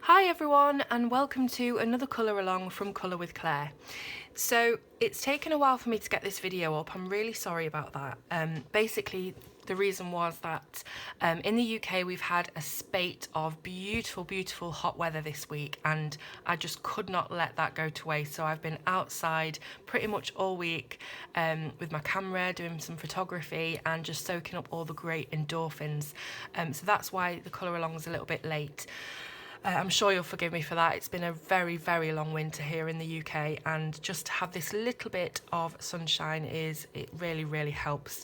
Hi everyone, and welcome to another colour along from Colour with Claire. So it's taken a while for me to get this video up. I'm really sorry about that. Basically the reason was that in the UK we've had a spate of beautiful hot weather this week, and I just could not let that go to waste. So I've been outside pretty much all week with my camera doing some photography and just soaking up all the great endorphins. So that's why the colour along is a little bit late. I'm sure you'll forgive me for that. It's been a very long winter here in the UK, and just to have this little bit of sunshine it really helps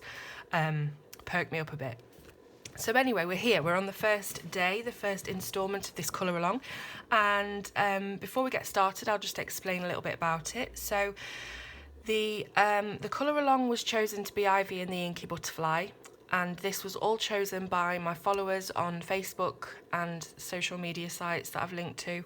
perk me up a bit. So anyway, we're here. We're on the first day, the first instalment of this colour along, and before we get started, I'll just explain a little bit about it. So the colour along was chosen to be Ivy and the Inky Butterfly. And this was all chosen by my followers on Facebook and social media sites that I've linked to.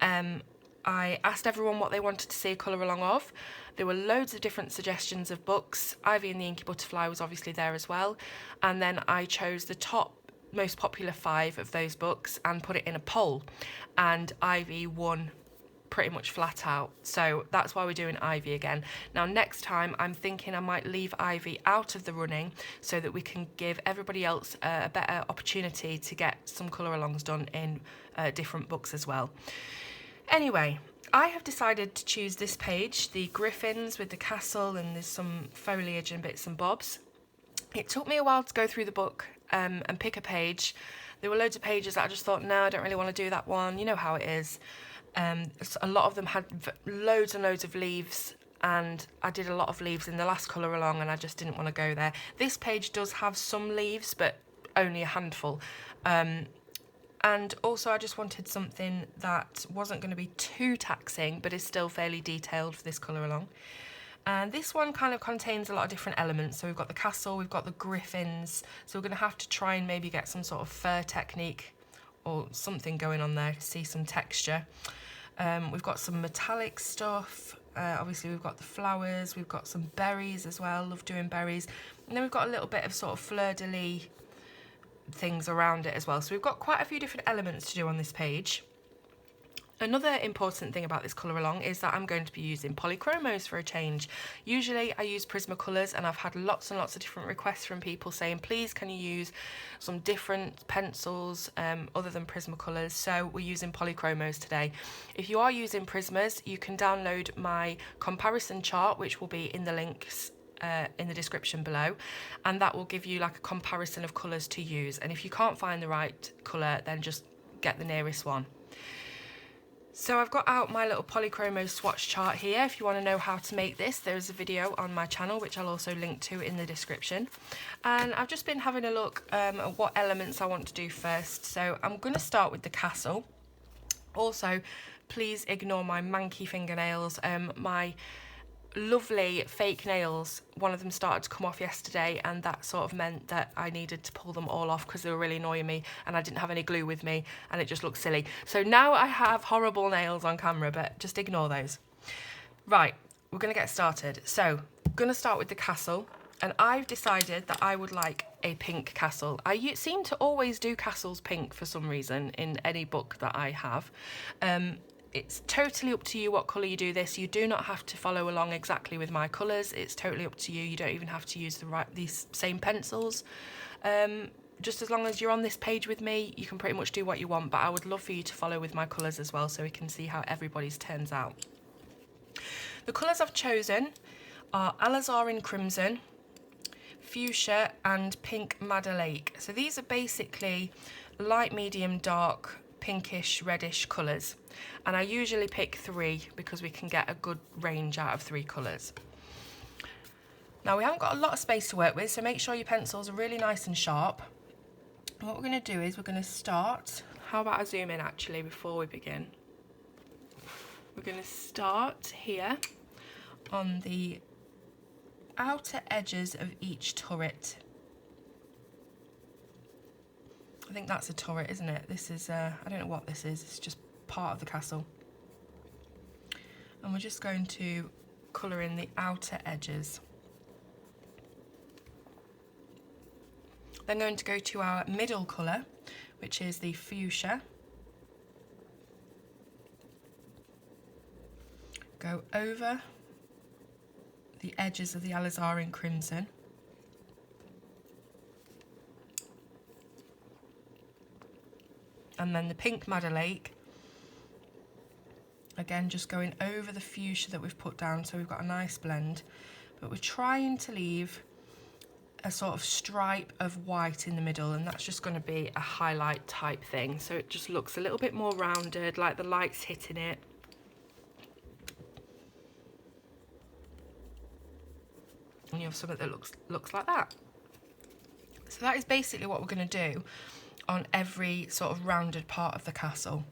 I asked everyone what they wanted to see a colour along of. There were loads of different suggestions of books. Ivy and the Inky Butterfly was obviously there as well. And then I chose the top most popular 5 of those books and put it in a poll. And Ivy won pretty much flat out, so that's why we're doing Ivy again. Now next time I'm thinking I might leave Ivy out of the running so that we can give everybody else a better opportunity to get some colour alongs done in different books as well. Anyway, I have decided to choose this page, the Griffins with the castle, and there's some foliage and bits and bobs. It took me a while to go through the book and pick a page. There were loads of pages that I just thought, no, I don't really want to do that one. You know how it is. A lot of them had loads and loads of leaves, and I did a lot of leaves in the last colour along, and I just didn't want to go there. This page does have some leaves, but only a handful. And also I just wanted something that wasn't going to be too taxing, but is still fairly detailed for this colour along. And this one kind of contains a lot of different elements. So we've got the castle, we've got the griffins, so we're going to have to try and maybe get some sort of fur technique or something going on there to see some texture. We've got some metallic stuff. Obviously we've got the flowers, we've got some berries as well, love doing berries. And then we've got a little bit of sort of fleur-de-lis things around it as well. So we've got quite a few different elements to do on this page. Another important thing about this colour along is that I'm going to be using polychromos for a change. Usually I use Prismacolors, and I've had lots and lots of different requests from people saying, please can you use some different pencils other than Prismacolors. So we're using polychromos today. If you are using Prismas, you can download my comparison chart, which will be in the links in the description below, and that will give you like a comparison of colours to use. And if you can't find the right colour, then just get the nearest one. So I've got out my little polychromo swatch chart here. If you want to know how to make this, there's a video on my channel which I'll also link to in the description. And I've just been having a look at what elements I want to do first. So I'm going to start with the castle. Also, please ignore my manky fingernails. My lovely fake nails, one of them started to come off yesterday, and that sort of meant that I needed to pull them all off because they were really annoying me, and I didn't have any glue with me, and it just looked silly. So now I have horrible nails on camera, but just ignore those. Right, we're going to get started. So I'm going to start with the castle, and I've decided that I would like a pink castle. I seem to always do castles pink for some reason in any book that I have. It's totally up to you what colour you do this. You do not have to follow along exactly with my colours. It's totally up to you. You don't even have to use these same pencils. Just as long as you're on this page with me, you can pretty much do what you want, but I would love for you to follow with my colours as well so we can see how everybody's turns out. The colours I've chosen are Alizar in Crimson, Fuchsia and Pink Madder Lake. So these are basically light, medium, dark, pinkish, reddish colours, and I usually pick 3 because we can get a good range out of 3 colours. Now we haven't got a lot of space to work with, so make sure your pencils are really nice and sharp. And what we're going to do is we're going to start, how about I zoom in actually before we begin. We're going to start here on the outer edges of each turret. I think that's a turret, isn't it? This is, I don't know what this is, it's just part of the castle. And we're just going to colour in the outer edges. Then going to go to our middle colour, which is the fuchsia. go over the edges of the alizarin crimson. And then the pink Madder Lake, again just going over the fuchsia that we've put down, so we've got a nice blend, but we're trying to leave a sort of stripe of white in the middle, and that's just going to be a highlight type thing, so it just looks a little bit more rounded, like the light's hitting it. And you have something that looks like that. So that is basically what we're going to do on every sort of rounded part of the castle.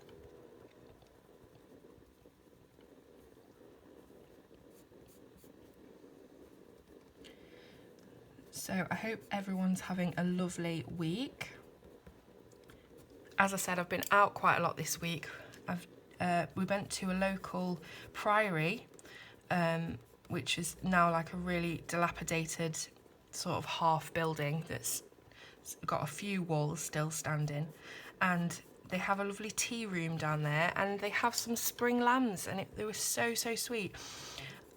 So I hope everyone's having a lovely week. As I said, I've been out quite a lot this week. We went to a local priory, which is now like a really dilapidated sort of half building that's got a few walls still standing, and they have a lovely tea room down there, and they have some spring lambs, and they were so sweet.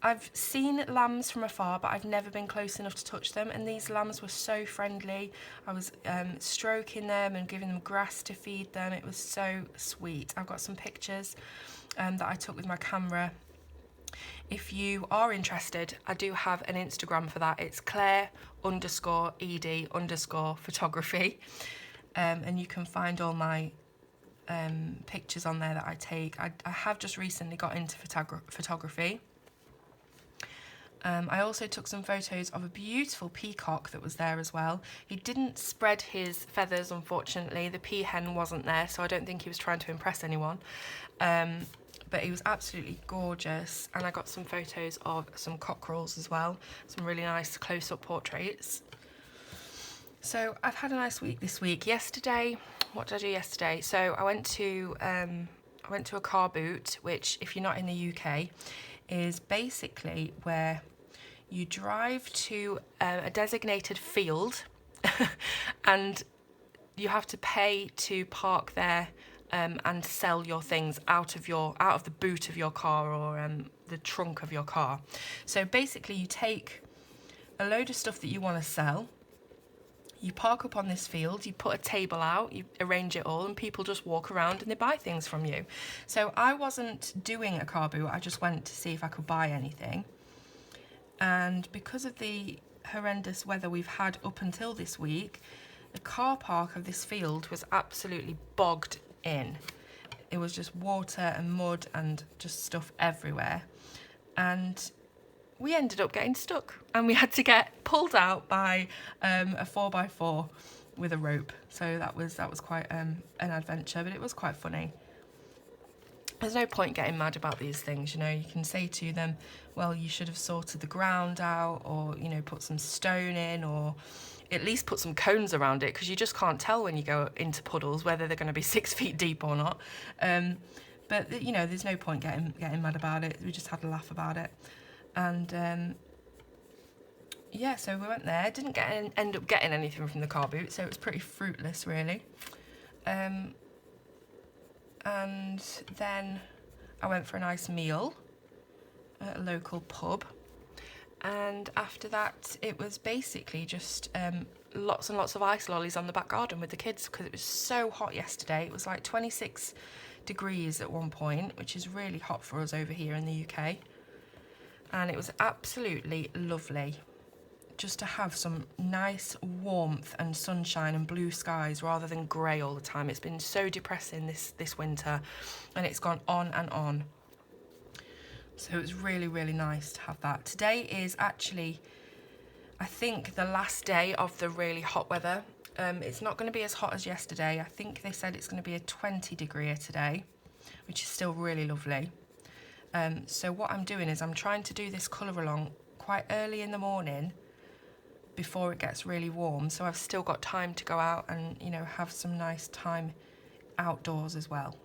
I've seen lambs from afar, but I've never been close enough to touch them, and these lambs were so friendly. I was stroking them and giving them grass to feed them. It was so sweet. I've got some pictures that I took with my camera. If you are interested, I do have an Instagram for that. It's Claire_ED_photography, and you can find all my pictures on there that I take. I have just recently got into photography. I also took some photos of a beautiful peacock that was there as well. He didn't spread his feathers, unfortunately. The peahen wasn't there, so I don't think he was trying to impress anyone. But he was absolutely gorgeous, and I got some photos of some cockerels as well, some really nice close-up portraits. So I've had a nice week this week. Yesterday, what did I do yesterday? So I went to a car boot, which, if you're not in the UK, is basically where you drive to a designated field and you have to pay to park there and sell your things out of the boot of your car or the trunk of your car. So basically you take a load of stuff that you want to sell, you park up on this field, you put a table out, you arrange it all, and people just walk around and they buy things from you. So I wasn't doing a car boot, I just went to see if I could buy anything. And because of the horrendous weather we've had up until this week, the car park of this field was absolutely bogged in. It was just water and mud and just stuff everywhere, and we ended up getting stuck, and we had to get pulled out by a 4x4 with a rope. So that was quite an adventure, but it was quite funny. There's no point getting mad about these things, you know. You can say to them, well, you should have sorted the ground out, or, you know, put some stone in, or at least put some cones around it, because you just can't tell when you go into puddles whether they're going to be 6 feet deep or not. But, you know, there's no point getting mad about it. We just had a laugh about it. And yeah, so we went there, didn't end up getting anything from the car boot, so it was pretty fruitless, really. And then I went for a nice meal at a local pub, and after that it was basically just lots and lots of ice lollies on the back garden with the kids, because it was so hot yesterday. It was like 26 degrees at one point, which is really hot for us over here in the UK, and it was absolutely lovely just to have some nice warmth and sunshine and blue skies rather than grey all the time. It's been so depressing this winter, and it's gone on and on. So it was really, really nice to have that. Today is actually, I think, the last day of the really hot weather. It's not going to be as hot as yesterday. I think they said it's going to be a 20 degree today, which is still really lovely. So what I'm doing is I'm trying to do this colour along quite early in the morning before it gets really warm, so I've still got time to go out and, you know, have some nice time outdoors as well.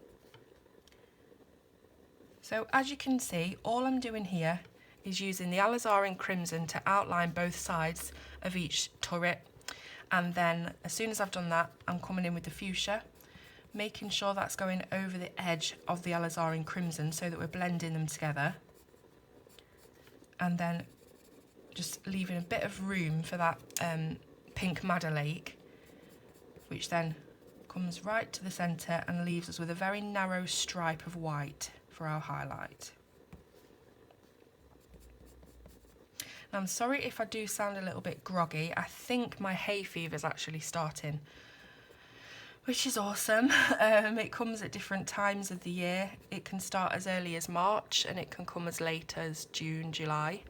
So as you can see, all I'm doing here is using the alizarin crimson to outline both sides of each turret, and then as soon as I've done that, I'm coming in with the fuchsia, making sure that's going over the edge of the alizarin crimson so that we're blending them together. and then just leaving a bit of room for that pink Madder Lake, which then comes right to the centre and leaves us with a very narrow stripe of white for our highlight. Now, I'm sorry if I do sound a little bit groggy. I think my hay fever is actually starting, which is awesome. It comes at different times of the year. It can start as early as March and it can come as late as June, July.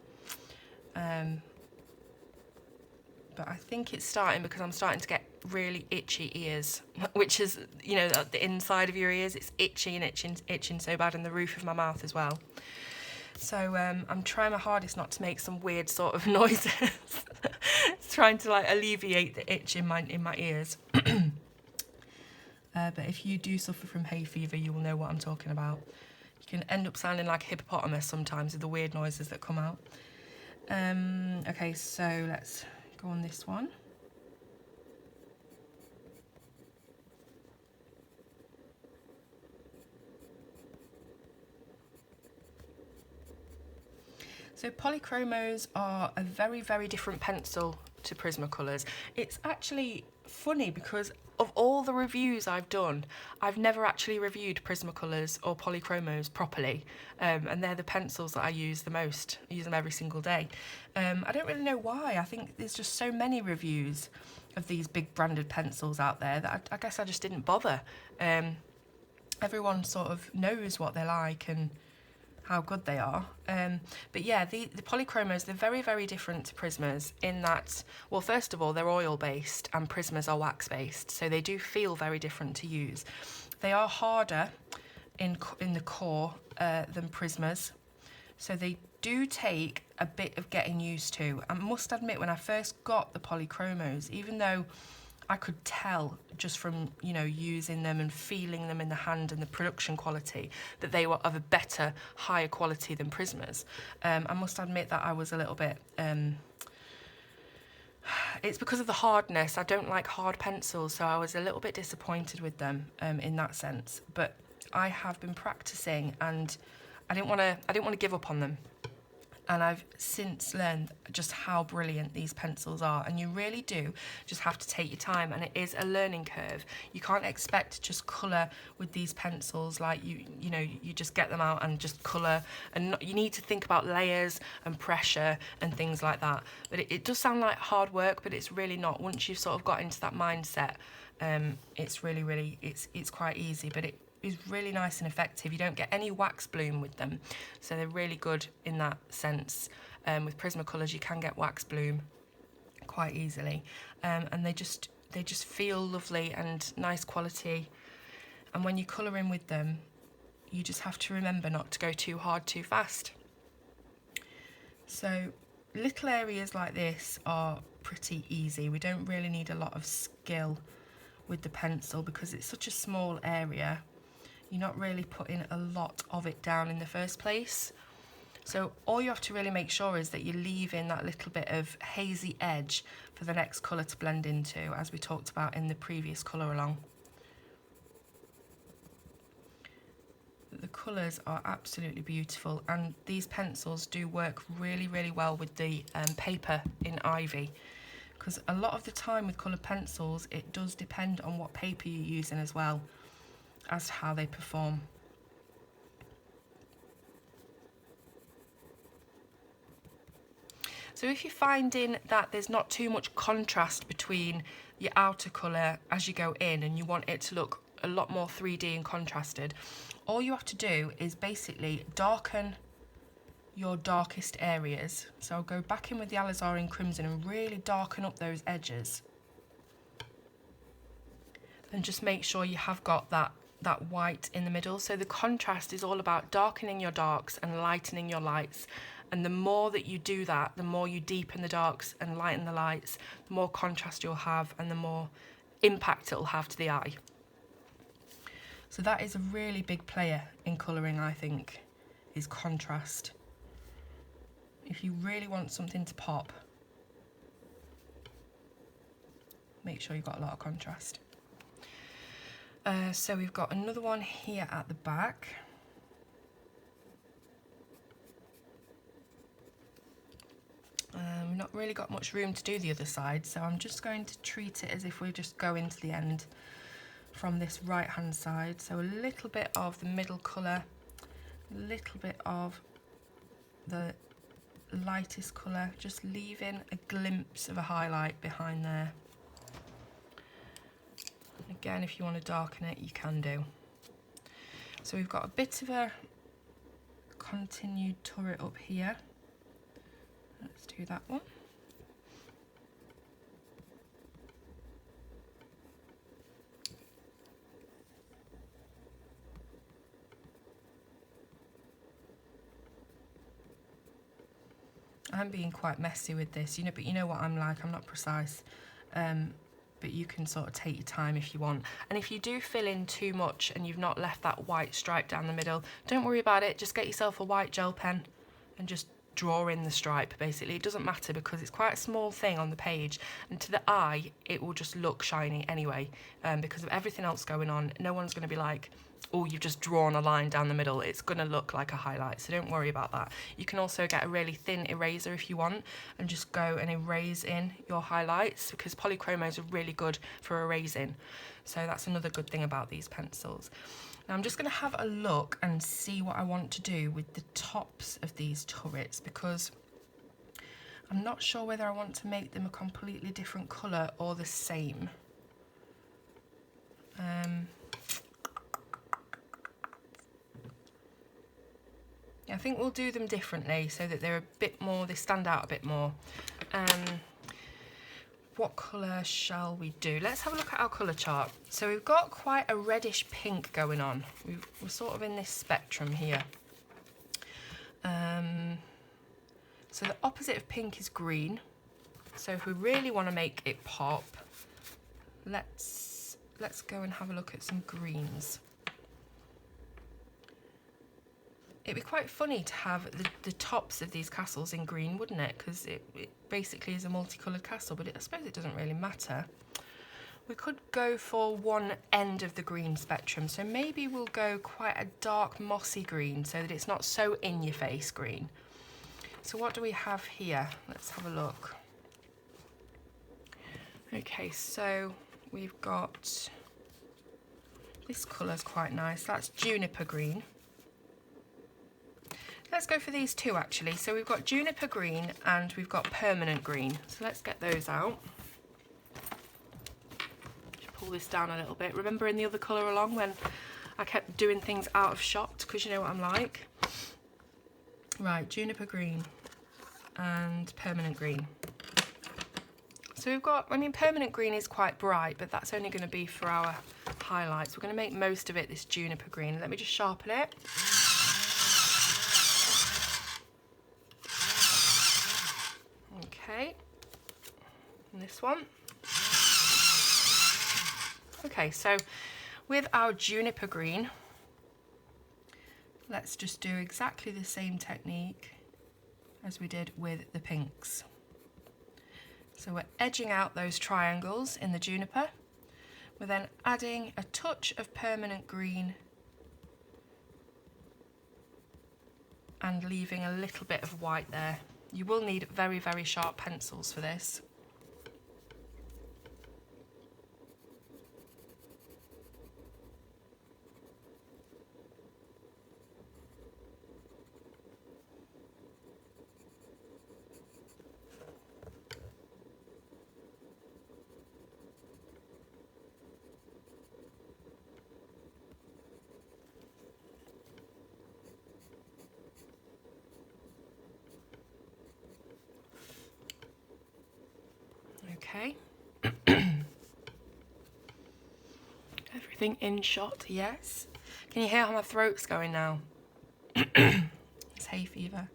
But I think it's starting because I'm starting to get really itchy ears, which is, you know, the inside of your ears, it's itchy and itching so bad, and the roof of my mouth as well. So I'm trying my hardest not to make some weird sort of noises, trying to like alleviate the itch in my ears. But if you do suffer from hay fever, you will know what I'm talking about. You can end up sounding like a hippopotamus sometimes with the weird noises that come out. Okay, so let's go on this one. So polychromos are a very, very different pencil to Prismacolors. It's actually funny because of all the reviews I've done, I've never actually reviewed Prismacolors or polychromos properly, and they're the pencils that I use the most. I use them every single day. I don't really know why. I think there's just so many reviews of these big branded pencils out there that I guess I just didn't bother. Everyone sort of knows what they're like and how good they are. But yeah, the polychromos, they're very, very different to Prismas in that, well, first of all, they're oil-based and Prismas are wax-based, so they do feel very different to use. They are harder in the core than Prismas, so they do take a bit of getting used to. I must admit, when I first got the polychromos, even though I could tell just from, you know, using them and feeling them in the hand and the production quality that they were of a better, higher quality than Prismas. I must admit that I was a little bit, it's because of the hardness. I don't like hard pencils, so I was a little bit disappointed with them in that sense. But I have been practicing and I didn't want to give up on them. And I've since learned just how brilliant these pencils are, and you really do just have to take your time, and it is a learning curve. You can't expect to just colour with these pencils like you know, you just get them out and just colour, and you need to think about layers and pressure and things like that. But it does sound like hard work, but it's really not. Once you've sort of got into that mindset, it's really, it's quite easy, but it is really nice and effective. You don't get any wax bloom with them, so they're really good in that sense. With Prismacolors you can get wax bloom quite easily, and they just feel lovely and nice quality, and when you colour in with them you just have to remember not to go too hard too fast. So little areas like this are pretty easy. We don't really need a lot of skill with the pencil because it's such a small area. You're not really putting a lot of it down in the first place. So all you have to really make sure is that you're leaving that little bit of hazy edge for the next colour to blend into, as we talked about in the previous colour along. The colours are absolutely beautiful, and these pencils do work really, really well with the paper in Ivy, because a lot of the time with coloured pencils it does depend on what paper you're using as well as to how they perform. So if you're finding that there's not too much contrast between your outer colour as you go in and you want it to look a lot more 3D and contrasted, all you have to do is basically darken your darkest areas. So I'll go back in with the alizarin crimson and really darken up those edges, and just make sure you have got that white in the middle. So the contrast is all about darkening your darks and lightening your lights, and the more that you do that, the more you deepen the darks and lighten the lights, the more contrast you'll have and the more impact it'll have to the eye. So that is a really big player in colouring, I think, is contrast. If you really want something to pop, make sure you've got a lot of contrast. So we've got another one here at the back. We've not really got much room to do the other side, so I'm just going to treat it as if we just go into the end from this right hand side. So a little bit of the middle colour, a little bit of the lightest colour, just leaving a glimpse of a highlight behind there. Again, if you want to darken it, you can do. So we've got a bit of a continued turret up here. Let's do that one. I'm being quite messy with this, you know, but you know what I'm like, I'm not precise. But you can sort of take your time if you want. And if you do fill in too much and you've not left that white stripe down the middle, don't worry about it, just get yourself a white gel pen and just draw in the stripe. Basically, it doesn't matter because it's quite a small thing on the page, and to the eye it will just look shiny anyway, because of everything else going on. No one's going to be like, oh, you've just drawn a line down the middle. It's going to look like a highlight, so don't worry about that. You can also get a really thin eraser if you want and just go and erase in your highlights, because polychromos are really good for erasing. So that's another good thing about these pencils. Now I'm just going to have a look and see what I want to do with the tops of these turrets, because I'm not sure whether I want to make them a completely different colour or the same. I think we'll do them differently so that they're a bit more, they stand out a bit more. What colour shall we do? Let's have a look at our colour chart. So we've got quite a reddish pink going on. We're sort of in this spectrum here. So the opposite of pink is green. So if we really want to make it pop, let's go and have a look at some greens. It'd be quite funny to have the tops of these castles in green, wouldn't it? Because it basically is a multicoloured castle, but I suppose it doesn't really matter. We could go for one end of the green spectrum, so maybe we'll go quite a dark mossy green so that it's not so in-your-face green. So what do we have here? Let's have a look. Okay, so we've got, this colour's quite nice, that's Juniper Green. Let's go for these two actually. So we've got Juniper Green and we've got Permanent Green. So let's get those out. Just pull this down a little bit. Remember in the other colour along when I kept doing things out of shot, because you know what I'm like. Right, Juniper Green and Permanent Green. So we've got, I mean, Permanent Green is quite bright, but that's only going to be for our highlights. We're going to make most of it this Juniper Green. Let me just sharpen it. Okay, and this one. Okay, so with our Juniper Green, let's just do exactly the same technique as we did with the pinks. So we're edging out those triangles in the Juniper. We're then adding a touch of Permanent Green and leaving a little bit of white there. You will need very, very sharp pencils for this. Okay. Everything in shot, yes. Can you hear how my throat's going now? It's hay fever.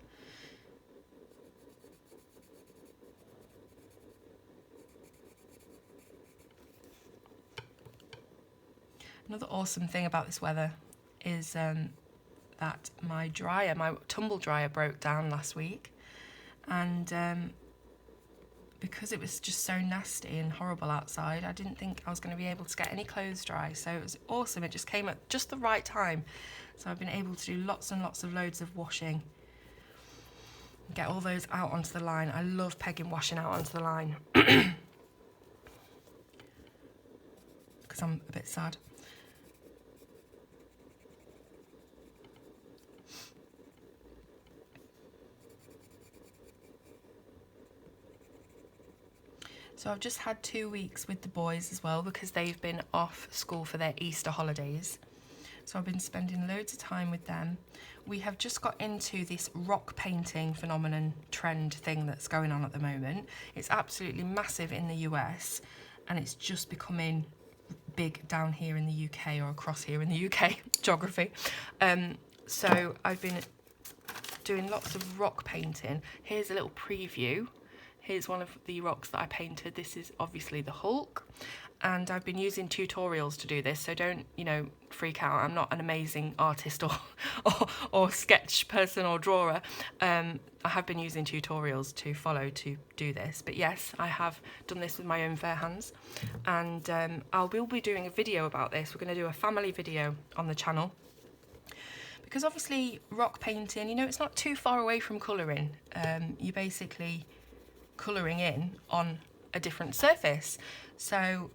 Another awesome thing about this weather is that my tumble dryer broke down last week, and because it was just so nasty and horrible outside, I didn't think I was going to be able to get any clothes dry. So it was awesome. It just came at just the right time. So I've been able to do lots and lots of loads of washing. Get all those out onto the line. I love pegging washing out onto the line because I'm a bit sad. So I've just had 2 weeks with the boys as well because they've been off school for their Easter holidays. So I've been spending loads of time with them. We have just got into this rock painting phenomenon trend thing that's going on at the moment. It's absolutely massive in the US and it's just becoming big down here in the UK or across here in the UK, geography. So I've been doing lots of rock painting. Here's a little preview. Here's one of the rocks that I painted. This is obviously the Hulk. And I've been using tutorials to do this, so don't, you know, freak out. I'm not an amazing artist or sketch person or drawer. I have been using tutorials to follow to do this. But yes, I have done this with my own fair hands. And I will be doing a video about this. We're going to do a family video on the channel. Because obviously rock painting, you know, it's not too far away from colouring. You're basically colouring in on a different surface. So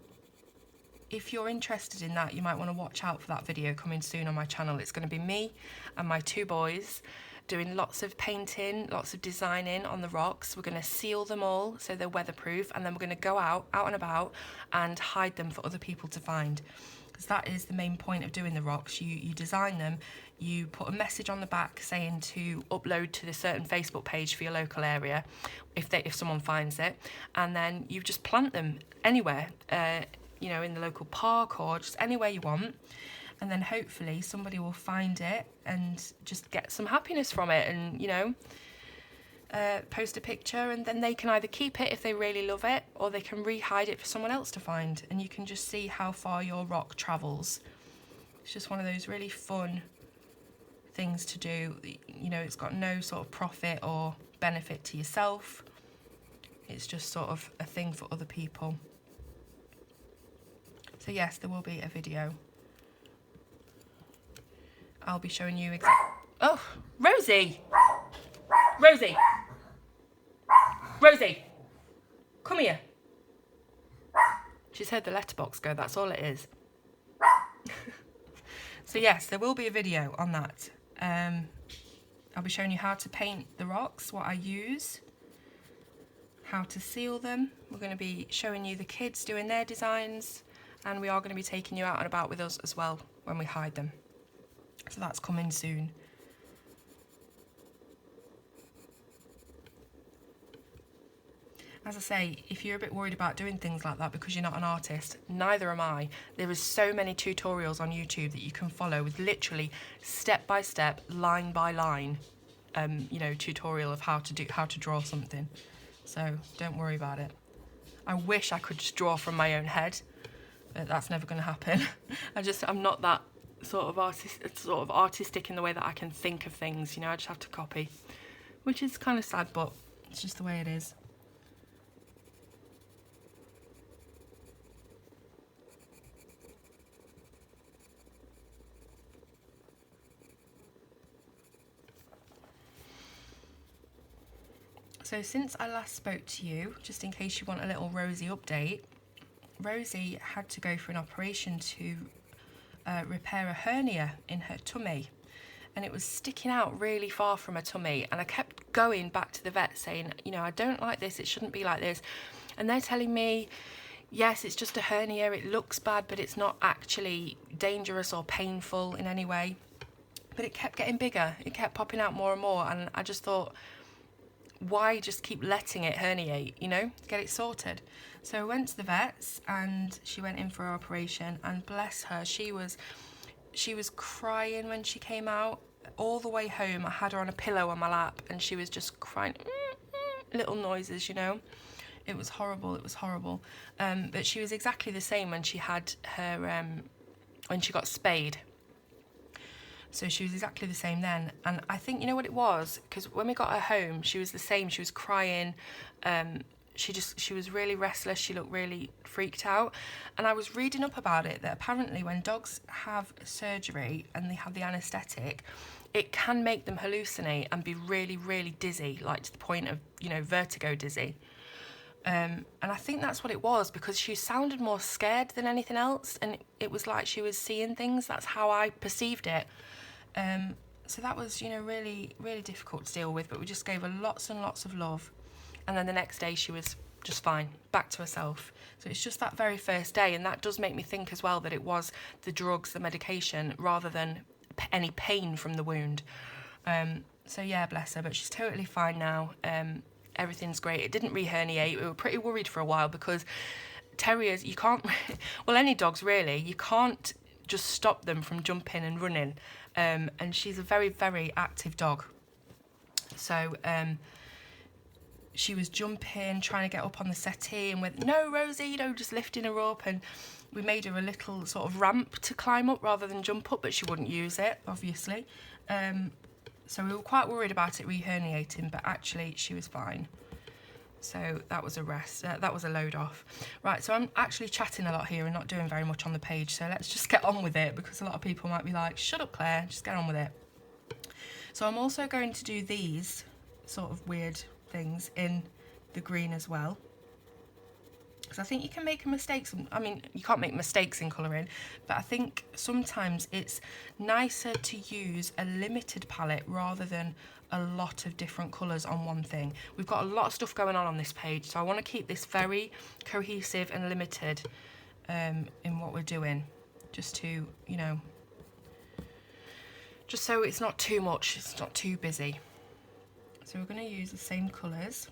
if you're interested in that, you might want to watch out for that video coming soon on my channel. It's going to be me and my 2 boys doing lots of painting, lots of designing on the rocks. We're going to seal them all so they're weatherproof, and then we're going to go out and about and hide them for other people to find. Because that is the main point of doing the rocks. You design them, you put a message on the back saying to upload to the certain Facebook page for your local area if someone finds it, and then you just plant them anywhere, you know, in the local park or just anywhere you want, and then hopefully somebody will find it and just get some happiness from it, and, you know, post a picture, and then they can either keep it if they really love it, or they can re-hide it for someone else to find, and you can just see how far your rock travels. It's just one of those really fun things to do. You know, it's got no sort of profit or benefit to yourself. It's just sort of a thing for other people. So yes, there will be a video. I'll be showing you Oh, Rosie! Rosie! Rosie! Come here. She's heard the letterbox go, that's all it is. So yes, there will be a video on that. I'll be showing you how to paint the rocks, what I use, how to seal them. We're going to be showing you the kids doing their designs, and we are going to be taking you out and about with us as well when we hide them. So that's coming soon. As I say, if you're a bit worried about doing things like that because you're not an artist, neither am I. There is so many tutorials on YouTube that you can follow with literally step by step, line by line, you know, tutorial of how to draw something. So don't worry about it. I wish I could just draw from my own head, but that's never going to happen. I'm not that sort of artistic in the way that I can think of things. You know, I just have to copy, which is kind of sad, but it's just the way it is. So since I last spoke to you, just in case you want a little Rosie update, Rosie had to go for an operation to repair a hernia in her tummy, and it was sticking out really far from her tummy, and I kept going back to the vet saying, you know, I don't like this, it shouldn't be like this, and they're telling me, yes, it's just a hernia, it looks bad, but it's not actually dangerous or painful in any way. But it kept getting bigger, it kept popping out more and more, and I just thought, why just keep letting it herniate, you know, get it sorted. So I went to the vets and she went in for her operation, and bless her, she was crying when she came out. All the way home I had her on a pillow on my lap and she was just crying, little noises, you know. It was horrible, it was horrible. But she was exactly the same when she had her, when she got spayed. So she was exactly the same then. And I think, you know what it was? Because when we got her home, she was the same. She was crying. she was really restless. She looked really freaked out. And I was reading up about it, that apparently when dogs have surgery and they have the anaesthetic, it can make them hallucinate and be really, really dizzy, like to the point of, you know, vertigo dizzy. And I think that's what it was, because she sounded more scared than anything else, and it was like she was seeing things. That's how I perceived it. So that was, you know, really, really difficult to deal with, but we just gave her lots and lots of love. And then the next day she was just fine, back to herself. So it's just that very first day, and that does make me think as well that it was the drugs, the medication, rather than any pain from the wound. So yeah, bless her, but she's totally fine now. Everything's great. It didn't re-herniate. We were pretty worried for a while, because terriers, you can't, well, any dogs really, you can't just stop them from jumping and running. And she's a very, very active dog. So she was jumping, trying to get up on the settee, and went, no, Rosie, you know, just lifting her up. And we made her a little sort of ramp to climb up rather than jump up, but she wouldn't use it, obviously. So we were quite worried about it re-herniating, but actually she was fine. So that was a rest, that was a load off. Right, so I'm actually chatting a lot here and not doing very much on the page, so let's just get on with it, because a lot of people might be like, shut up, Claire, just get on with it. So I'm also going to do these sort of weird things in the green as well, because I think you can make mistakes. I mean, you can't make mistakes in colouring, but I think sometimes it's nicer to use a limited palette rather than a lot of different colours on one thing. We've got a lot of stuff going on this page, so I want to keep this very cohesive and limited in what we're doing, just to, you know, just so it's not too much, it's not too busy. So we're going to use the same colours.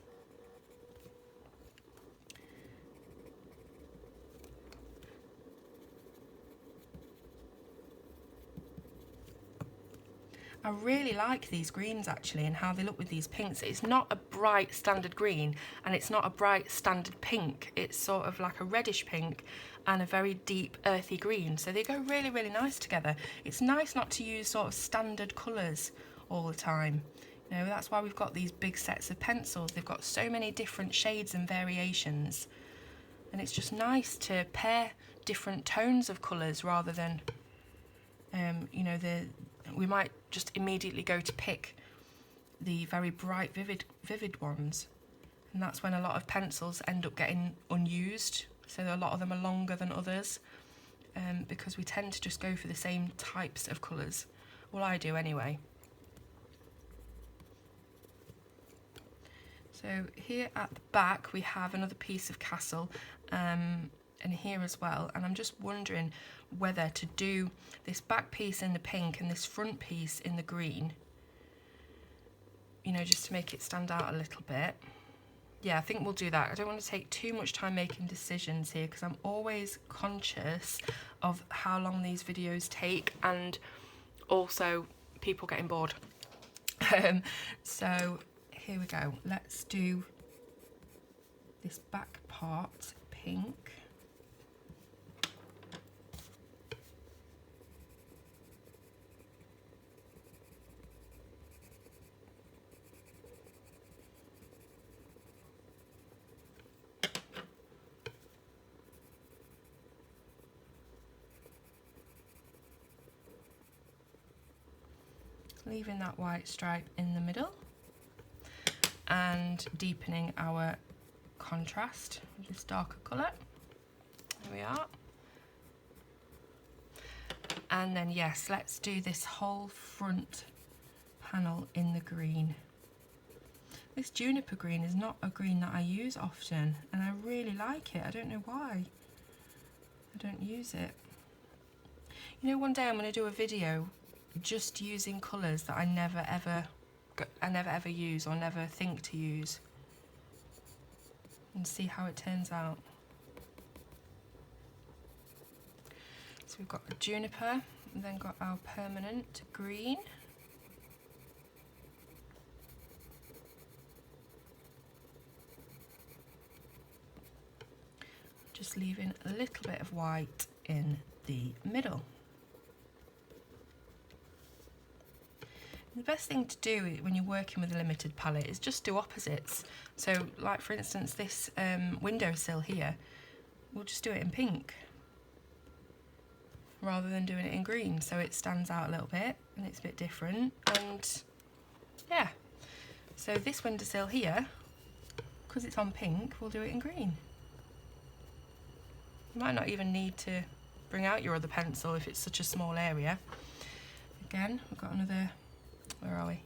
I really like these greens actually, and how they look with these pinks. It's not a bright standard green, and it's not a bright standard pink. It's sort of like a reddish pink and a very deep earthy green. So they go really, really nice together. It's nice not to use sort of standard colours all the time. You know, that's why we've got these big sets of pencils. They've got so many different shades and variations. And it's just nice to pair different tones of colours rather than, you know, we might just immediately go to pick the very bright, vivid ones. And that's when a lot of pencils end up getting unused. So a lot of them are longer than others, because we tend to just go for the same types of colours. Well, I do anyway. So here at the back we have another piece of castle, and here as well, and I'm just wondering whether to do this back piece in the pink and this front piece in the green, you know, just to make it stand out a little bit. Yeah, I think we'll do that. I don't want to take too much time making decisions here, because I'm always conscious of how long these videos take, and also people getting bored. So here we go. Let's do this back part pink. Leaving that white stripe in the middle and deepening our contrast with this darker colour. There we are. And then yes, let's do this whole front panel in the green. This Juniper Green is not a green that I use often, and I really like it. I don't know why I don't use it. You know, one day I'm going to do a video just using colours that I never ever use or never think to use, and see how it turns out. So we've got a juniper, and then got our permanent green. Just leaving a little bit of white in the middle. The best thing to do when you're working with a limited palette is just do opposites. So like for instance this windowsill here, we'll just do it in pink rather than doing it in green, so it stands out a little bit and it's a bit different. And yeah, so this windowsill here, because it's on pink, we'll do it in green. You might not even need to bring out your other pencil if it's such a small area. Again, we've got another, where are we?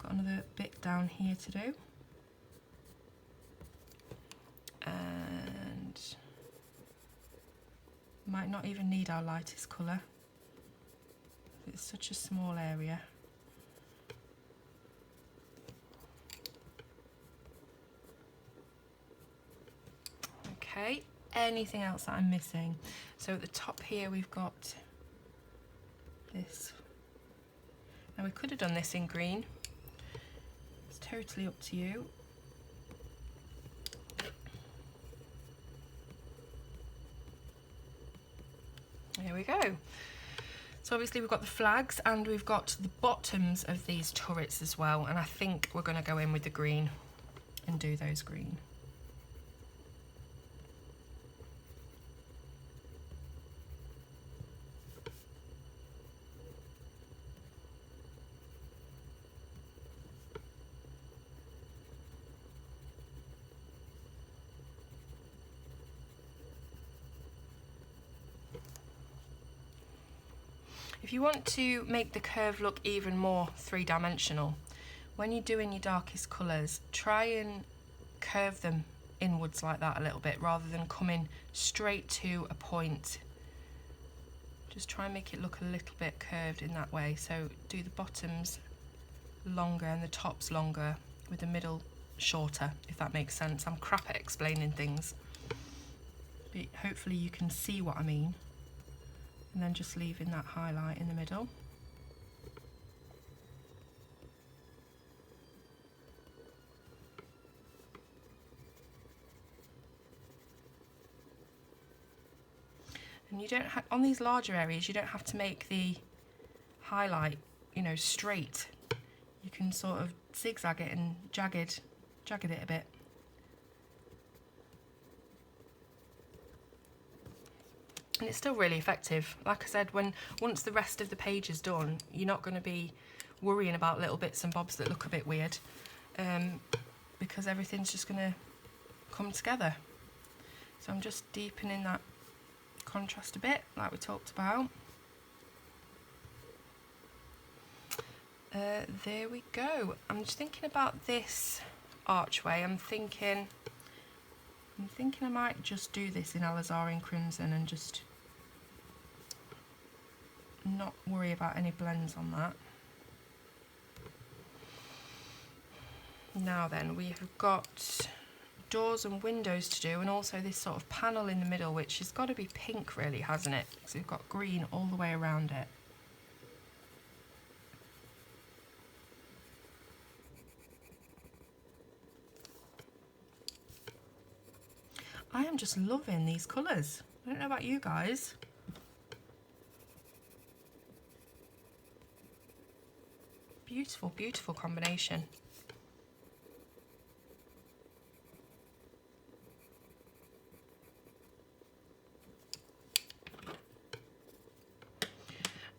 Got another bit down here to do. And might not even need our lightest colour. It's such a small area. Okay, anything else that I'm missing? So at the top here we've got this. Now we could have done this in green. It's totally up to you. Here we go. So obviously we've got the flags and we've got the bottoms of these turrets as well, and I think we're going to go in with the green and do those green. If you want to make the curve look even more three-dimensional, when you're doing your darkest colours, try and curve them inwards like that a little bit rather than coming straight to a point. Just try and make it look a little bit curved in that way. So do the bottoms longer and the tops longer with the middle shorter, if that makes sense. I'm crap at explaining things, but hopefully you can see what I mean. And then just leaving that highlight in the middle. And you don't have, on these larger areas, you don't have to make the highlight, you know, straight. You can sort of zigzag it and jagged it a bit. And it's still really effective. Like I said, once the rest of the page is done, you're not going to be worrying about little bits and bobs that look a bit weird, because everything's just going to come together. So I'm just deepening that contrast a bit, like we talked about. There we go. I'm just thinking about this archway. I'm thinking I might just do this in alizarin crimson and just not worry about any blends on that. Now then, we have got doors and windows to do, and also this sort of panel in the middle, which has got to be pink really, hasn't it? Because we've got green all the way around it. I am just loving these colours. I don't know about you guys. Beautiful, beautiful combination.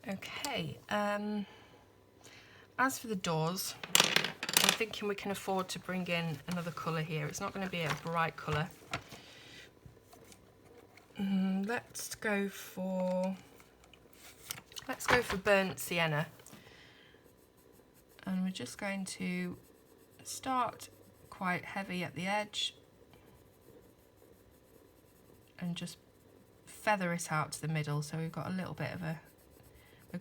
Okay, as for the doors, I'm thinking we can afford to bring in another colour here. It's not going to be a bright colour. Let's go for burnt sienna. And we're just going to start quite heavy at the edge and just feather it out to the middle, so we've got a little bit of a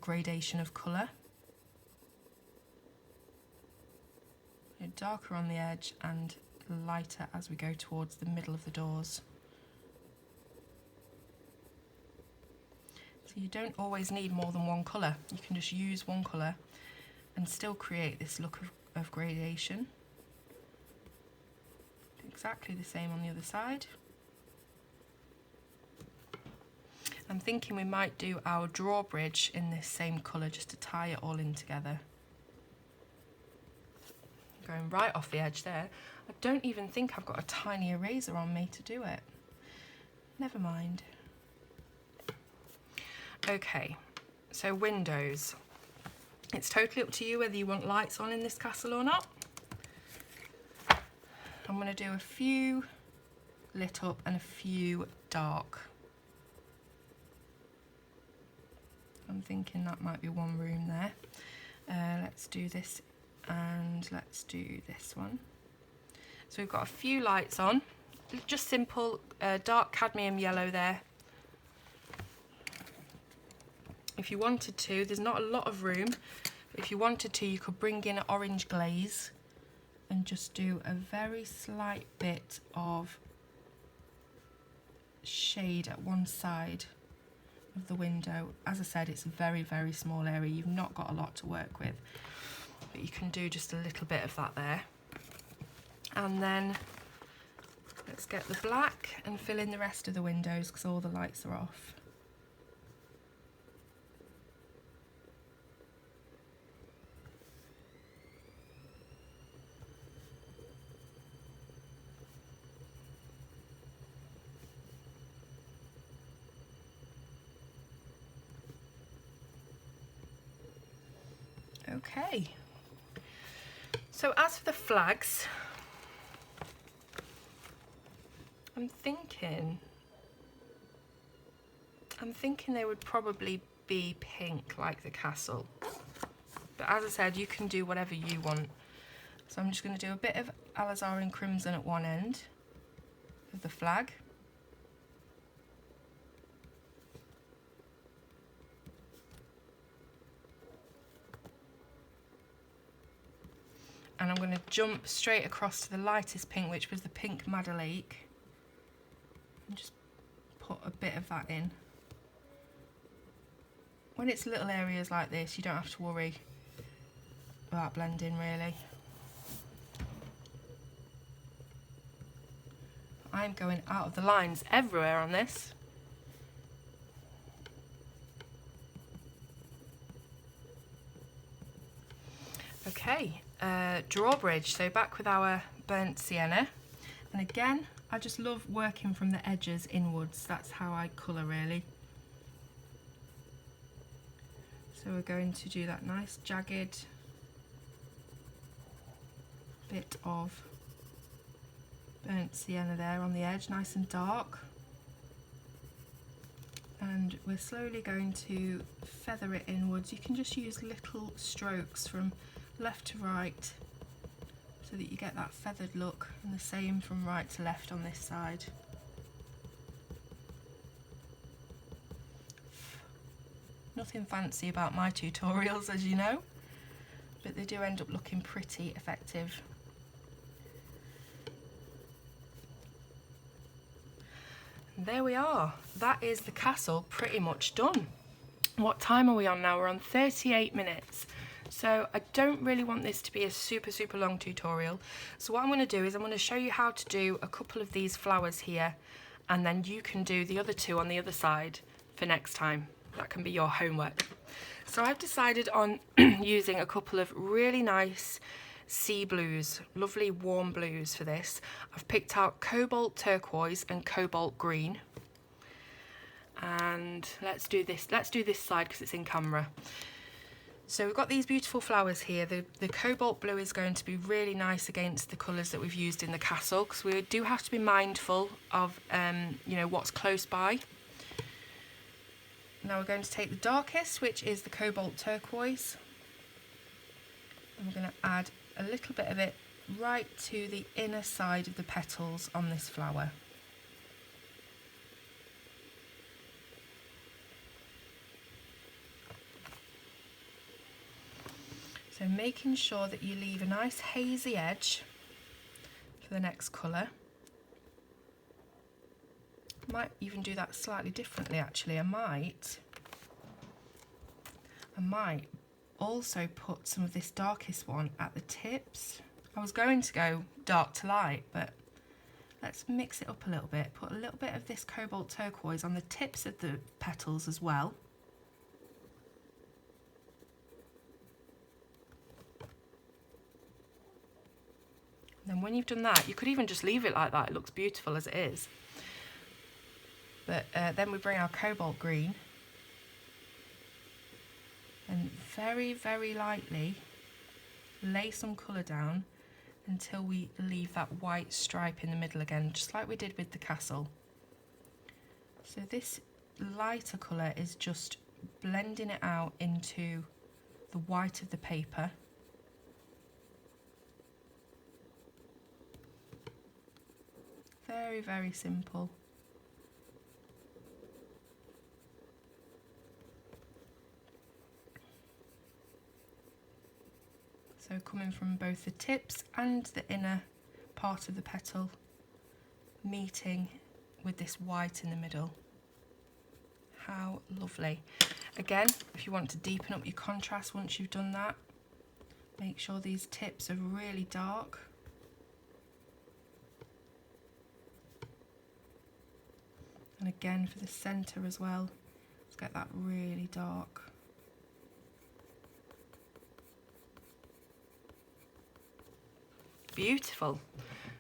gradation of colour. Darker on the edge and lighter as we go towards the middle of the doors. So you don't always need more than one colour. You can just use one colour and still create this look of gradation. Exactly the same on the other side. I'm thinking we might do our drawbridge in this same colour just to tie it all in together. Going right off the edge there. I don't even think I've got a tiny eraser on me to do it. Never mind. Okay, so windows. It's totally up to you whether you want lights on in this castle or not. I'm going to do a few lit up and a few dark. I'm thinking that might be one room there. Let's do this and let's do this one. So we've got a few lights on, just simple dark cadmium yellow there. If you wanted to, there's not a lot of room, but if you wanted to, you could bring in orange glaze and just do a very slight bit of shade at one side of the window. As I said, it's a very, very small area. You've not got a lot to work with, but you can do just a little bit of that there. And then let's get the black and fill in the rest of the windows because all the lights are off. Okay, so as for the flags, I'm thinking they would probably be pink like the castle, but as I said, you can do whatever you want. So I'm just going to do a bit of alizarin crimson at one end of the flag. And I'm going to jump straight across to the lightest pink, which was the pink Madder Lake, and just put a bit of that in. When it's little areas like this, you don't have to worry about blending really. I'm going out of the lines everywhere on this. Okay. Drawbridge, so back with our burnt sienna, and again I just love working from the edges inwards. That's how I colour really. So we're going to do that nice jagged bit of burnt sienna there on the edge, nice and dark, and we're slowly going to feather it inwards. You can just use little strokes from left to right so that you get that feathered look, and the same from right to left on this side. Nothing fancy about my tutorials, as you know, but they do end up looking pretty effective. And there we are. That is the castle pretty much done. What time are we on now? We're on 38 minutes. So I don't really want this to be a super long tutorial. So what I'm going to do is I'm going to show you how to do a couple of these flowers here, and then you can do the other two on the other side for next time. That can be your homework. So I've decided on using a couple of really nice sea blues, lovely warm blues for this. I've picked out cobalt turquoise and cobalt green. And let's do this side because it's in camera. So we've got these beautiful flowers here. The cobalt blue is going to be really nice against the colours that we've used in the castle, because we do have to be mindful of you know, what's close by. Now we're going to take the darkest, which is the cobalt turquoise, and we're going to add a little bit of it right to the inner side of the petals on this flower. So making sure that you leave a nice hazy edge for the next colour. Might even do that slightly differently actually. I might also put some of this darkest one at the tips. I was going to go dark to light, but let's mix it up a little bit. Put a little bit of this cobalt turquoise on the tips of the petals as well. And when you've done that, you could even just leave it like that. It looks beautiful as it is. But then we bring our cobalt green and very, very lightly lay some colour down until we leave that white stripe in the middle again, just like we did with the castle. So this lighter colour is just blending it out into the white of the paper. Very, very simple. So coming from both the tips and the inner part of the petal, meeting with this white in the middle. How lovely. Again, if you want to deepen up your contrast once you've done that, make sure these tips are really dark. And again for the centre as well, let's get that really dark. Beautiful.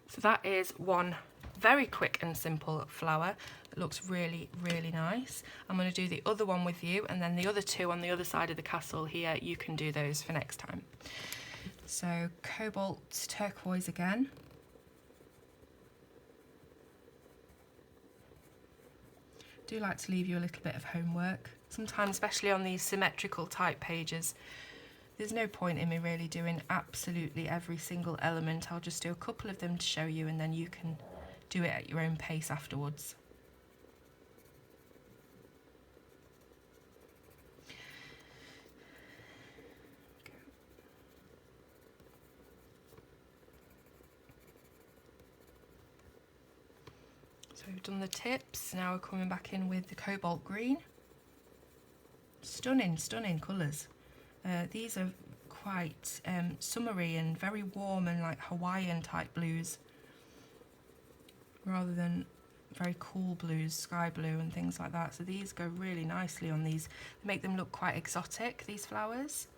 So that is one very quick and simple flower that looks really, really nice. I'm going to do the other one with you, and then the other two on the other side of the castle here, you can do those for next time. So cobalt turquoise again. I do like to leave you a little bit of homework. Sometimes, especially on these symmetrical type pages, there's no point in me really doing absolutely every single element. I'll just do a couple of them to show you, and then you can do it at your own pace afterwards. So we've done the tips, now we're coming back in with the cobalt green. Stunning, stunning colours. These are quite summery and very warm and like Hawaiian type blues, rather than very cool blues, sky blue and things like that. So these go really nicely on these. They make them look quite exotic, these flowers.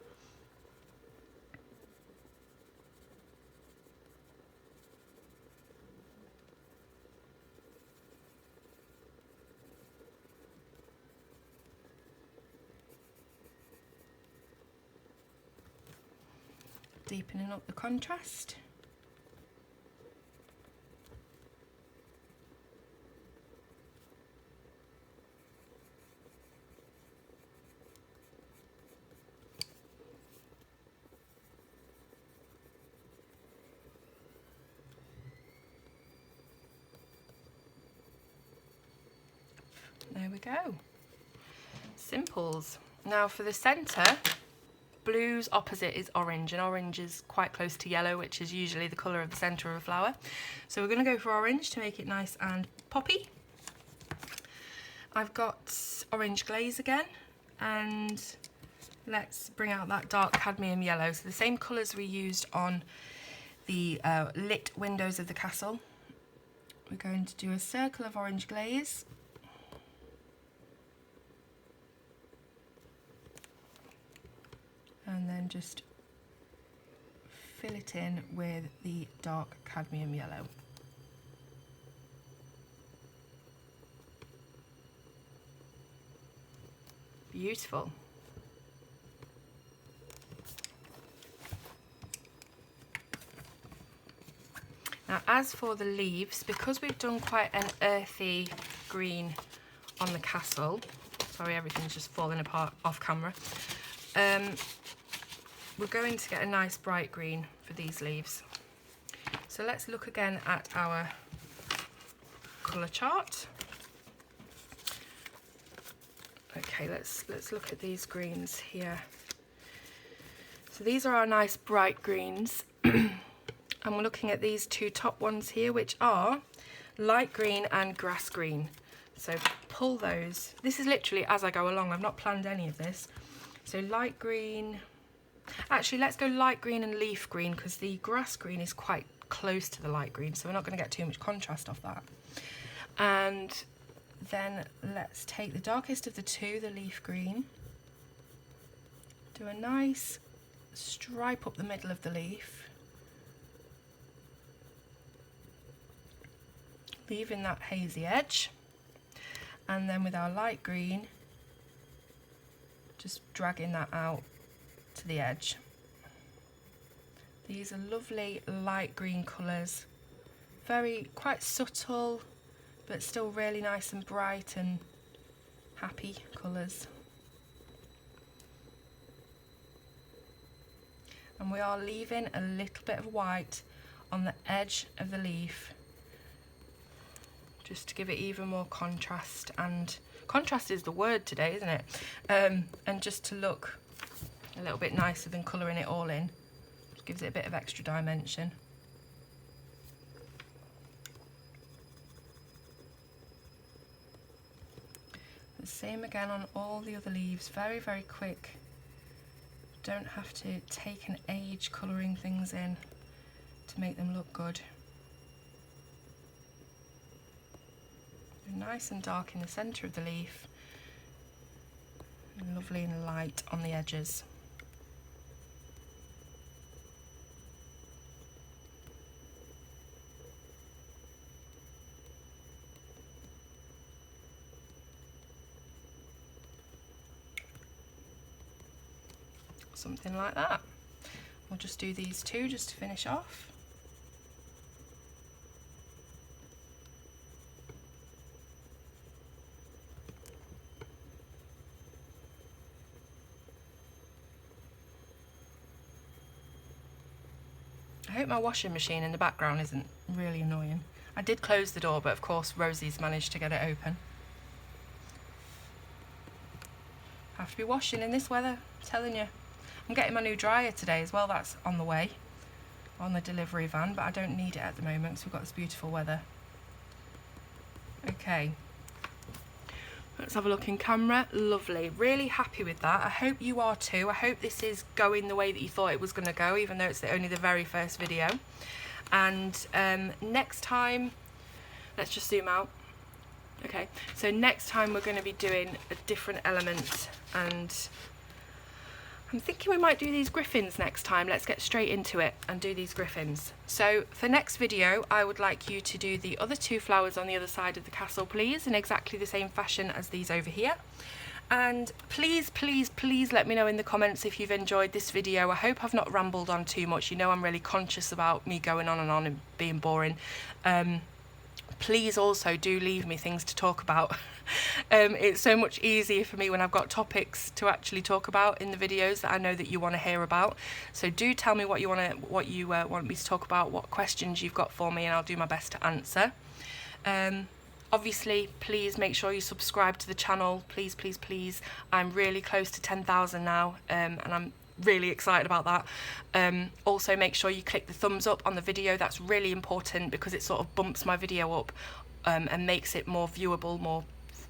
Deepening up the contrast. There we go. Simples. Now for the centre, blue's opposite is orange, and orange is quite close to yellow, which is usually the colour of the centre of a flower. So we're going to go for orange to make it nice and poppy. I've got orange glaze again, and let's bring out that dark cadmium yellow. So the same colours we used on the lit windows of the castle. We're going to do a circle of orange glaze. And then just fill it in with the dark cadmium yellow. Beautiful. Now as for the leaves, because we've done quite an earthy green on the castle, sorry everything's just falling apart off camera, we're going to get a nice bright green for these leaves. So let's look again at our colour chart. Okay, let's look at these greens here. So these are our nice bright greens. And we're looking at these two top ones here, which are light green and grass green. So pull those. This is literally as I go along. I've not planned any of this. So light green. Actually, let's go light green and leaf green, because the grass green is quite close to the light green, so we're not going to get too much contrast off that. And then let's take the darkest of the two, the leaf green, do a nice stripe up the middle of the leaf, leaving that hazy edge, and then with our light green, just dragging that out to the edge. These are lovely light green colours, quite subtle, but still really nice and bright and happy colours. And we are leaving a little bit of white on the edge of the leaf, just to give it even more contrast, and contrast is the word today, isn't it? And just to look a little bit nicer than colouring it all in. Just gives it a bit of extra dimension. The same again on all the other leaves, very quick. Don't have to take an age colouring things in to make them look good. Nice and dark in the centre of the leaf, and lovely and light on the edges. Something like that. We'll just do these two just to finish off. I hope my washing machine in the background isn't really annoying. I did close the door, but of course Rosie's managed to get it open. Have to be washing in this weather, I'm telling you. I'm getting my new dryer today as well, that's on the way, on the delivery van, but I don't need it at the moment because we've got this beautiful weather. Okay, let's have a look in camera. Lovely, really happy with that. I hope you are too. I hope this is going the way that you thought it was going to go, even though it's only the very first video. And next time, let's just zoom out. Okay, so next time we're going to be doing a different element, and I'm thinking we might do these griffins next time. Let's get straight into it and do these griffins. So for next video, I would like you to do the other two flowers on the other side of the castle, please, in exactly the same fashion as these over here. And please let me know in the comments if you've enjoyed this video. I hope I've not rambled on too much. You know I'm really conscious about me going on and being boring. Please also do leave me things to talk about. It's so much easier for me when I've got topics to actually talk about in the videos that I know that you want to hear about. So do tell me what you want me to talk about, what questions you've got for me, and I'll do my best to answer. Obviously, please make sure you subscribe to the channel. Please. I'm really close to 10,000 now, and I'm really excited about that. Also make sure you click the thumbs up on the video. That's really important because it sort of bumps my video up and makes it more viewable, more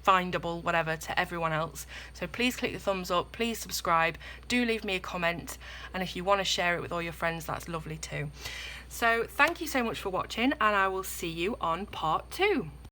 findable, whatever, to everyone else. So please click the thumbs up, please subscribe, do leave me a comment, and if you want to share it with all your friends, that's lovely too. So thank you so much for watching, and I will see you on part 2.